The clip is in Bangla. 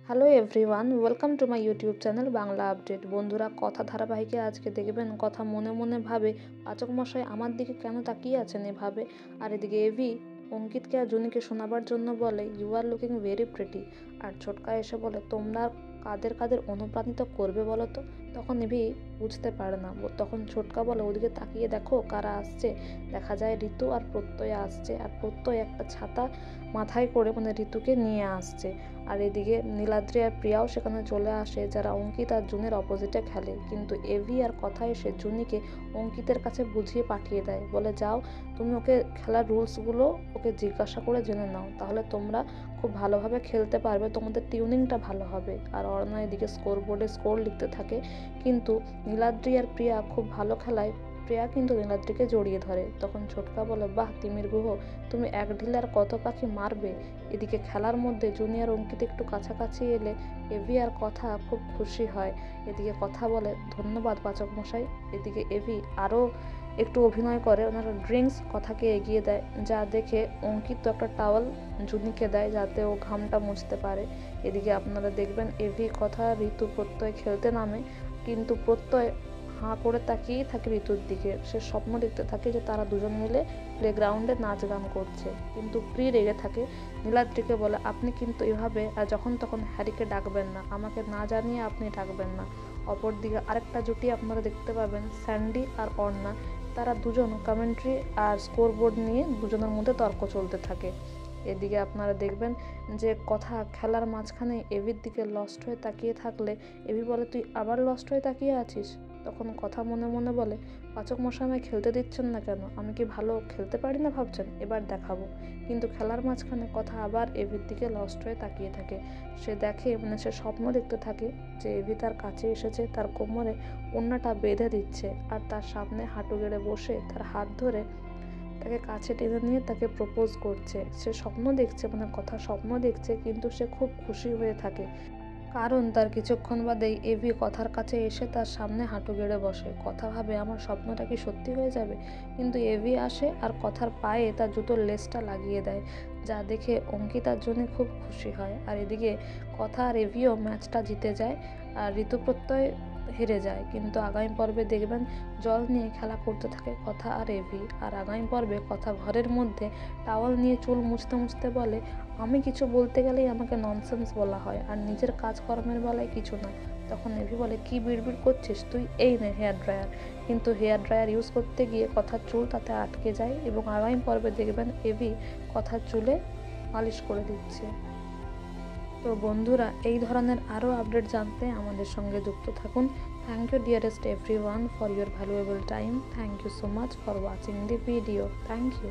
Hello everyone, welcome to my YouTube channel Bangla update. বন্ধুরা, কথা ধারাবাহিকে আজকে দেখবেন কথা মনে মনে ভাবে পাচক মশাই আমার দিকে কেন তাকিয়ে আছেন এভাবে। আর এদিকে এভি অঙ্কিতকে আর জুনিকে শোনাবার জন্য বলে you are looking very pretty. আর ছোটকা এসে বলে তোমরা কাদের কাদের অনুপ্রাণিত করবে বলো তো। তখন এভি বুঝতে পারে না। তখন ছোটকা বলে ওদিকে তাকিয়ে দেখো কারা আসছে। দেখা যায় ঋতু আর প্রত্যয় আসছে, আর প্রত্যয় একটা ছাতা মাথায় করে ঋতুকে নিয়ে আসছে। আর এদিকে নীলাদ্রি আর প্রিয়াও সেখানে চলে আসে, যারা অঙ্কিত আর জুনের অপোজিটে খেলে। কিন্তু এভি আর কথা এসে জুনিকে অঙ্কিতের কাছে বুঝিয়ে পাঠিয়ে দেয়, বলে যাও তুমি ওকে খেলার রুলসগুলো ওকে জিজ্ঞাসা করে জেনে নাও, তাহলে তোমরা খুব ভালোভাবে খেলতে পারবে, তোমাদের টিউনিংটা ভালো হবে। আর অর্ণা এদিকে স্কোর বোর্ডে স্কোর লিখতে থাকে, কিন্তু নীলাদ্রি আর প্রিয়া খুব ভালো খেলায় প্রিয়া কিন্তু নীলাদ্রিকে জড়িয়ে ধরে। তখন ছোটকা বলে বাহ তিমির গুহ, তুমি এক ঢিলে আর কত পাখি মারবে। এদিকে খেলার মধ্যে জুনিয়র অঙ্কিত একটু কাছাকাছি এলে এভি আর কথা খুব খুশি হয়। এদিকে কথা বলে ধন্যবাদ পাচক মশাই। এদিকে এভি আরও একটু অভিনয় করে, ওনারা ড্রিঙ্কস কথাকে এগিয়ে দেয়, যা দেখে অঙ্কিত তো একটা টাওয়াল জুনিকে দেয় যাতে ও ঘামটা মুছতে পারে। এদিকে আপনারা দেখবেন এভি কথা ঋতু প্রত্যয় খেলতে নামে, কিন্তু প্রত্যয় হাঁ করে তাকিয়েই থাকে ঋতুর দিকে। সে স্বপ্ন দেখতে থাকে যে তারা দুজন মিলে প্লেগ্রাউন্ডে নাচ গান করছে। কিন্তু প্রি রেগে থাকে, নীলাদ্রিকে বলে আপনি কিন্তু এভাবে আর যখন তখন হ্যারিকে ডাকবেন না, আমাকে না জানিয়ে আপনি ডাকবেন না। অপরদিকে আরেকটা জুটি আপনারা দেখতে পাবেন, স্যান্ডি আর অর্ণা। তারা দুজন কমেন্ট্রি আর স্কোরবোর্ড নিয়ে দুজনের মধ্যে তর্ক চলতে থাকে। এদিকে আপনারা দেখবেন যে কথা খেলার মাঝখানে এভির দিকে লস্ট হয়ে তাকিয়ে থাকলে এভি বলে তুই আবার লস্ট হয়ে তাকিয়ে আছিস। তখন কথা মনে মনে বলে পাচক মশাই আমায় খেলতে দিচ্ছেন না কেন, আমি কি ভালো খেলতে পারি না ভাবছেন, এবার দেখাবো। কিন্তু খেলার মাঝখানে কথা আবার এভির দিকে লস্ট হয়ে তাকিয়ে থাকে। সে দেখে সে স্বপ্ন দেখতে থাকে যে এভি তার কাছে এসেছে, তার কোমরে ওড়নাটা বেঁধে দিচ্ছে আর তার সামনে হাঁটু গেড়ে বসে তার হাত ধরে তাকে কাছে টেনে নিয়ে তাকে প্রপোজ করছে। সে স্বপ্ন দেখছে, কথা স্বপ্ন দেখছে, কিন্তু সে খুব খুশি হয়ে থাকে, কারণ তার কিছুক্ষণ বাদেই এভি কথার কাছে এসে তার সামনে হাঁটু গেড়ে বসে। কথা ভাবে আমার স্বপ্নটা কি সত্যি হয়ে যাবে, কিন্তু এভি আসে আর কথার পায়ে তার জুতোর লেসটা লাগিয়ে দেয়, যা দেখে অঙ্কিতার জন্য খুব খুশি হয়। আর এদিকে কথা আর এভিও ম্যাচটা জিতে যায় আর ঋতু প্রত্যয় হেরে যায়। কিন্তু আগামী পর্বে দেখবেন জল নিয়ে খেলা করতে থাকে কথা আর এভি। আর আগামী পর্বে কথা ঘরের মধ্যে টাওয়াল নিয়ে চুল মুছতে মুছতে বলে আমি কিছু বলতে গেলেই আমাকে ননসেন্স বলা হয়, আর নিজের কাজকর্মের বেলায় কিছু না। তখন এভি বলে কি বিড়বিড় করছিস তুই, এই নে হেয়ার ড্রায়ার। কিন্তু হেয়ার ড্রায়ার ইউজ করতে গিয়ে কথার চুল তাতে আটকে যায়, এবং আগামী পর্বে দেখবেন এভি কথার চুলে মালিশ করে দিচ্ছে। তো বন্ধুরা, এই ধরনের আরও আপডেট জানতে আমাদের সঙ্গে যুক্ত থাকুন। Thank you dearest everyone for your valuable time. Thank you so much for watching the video. Thank you.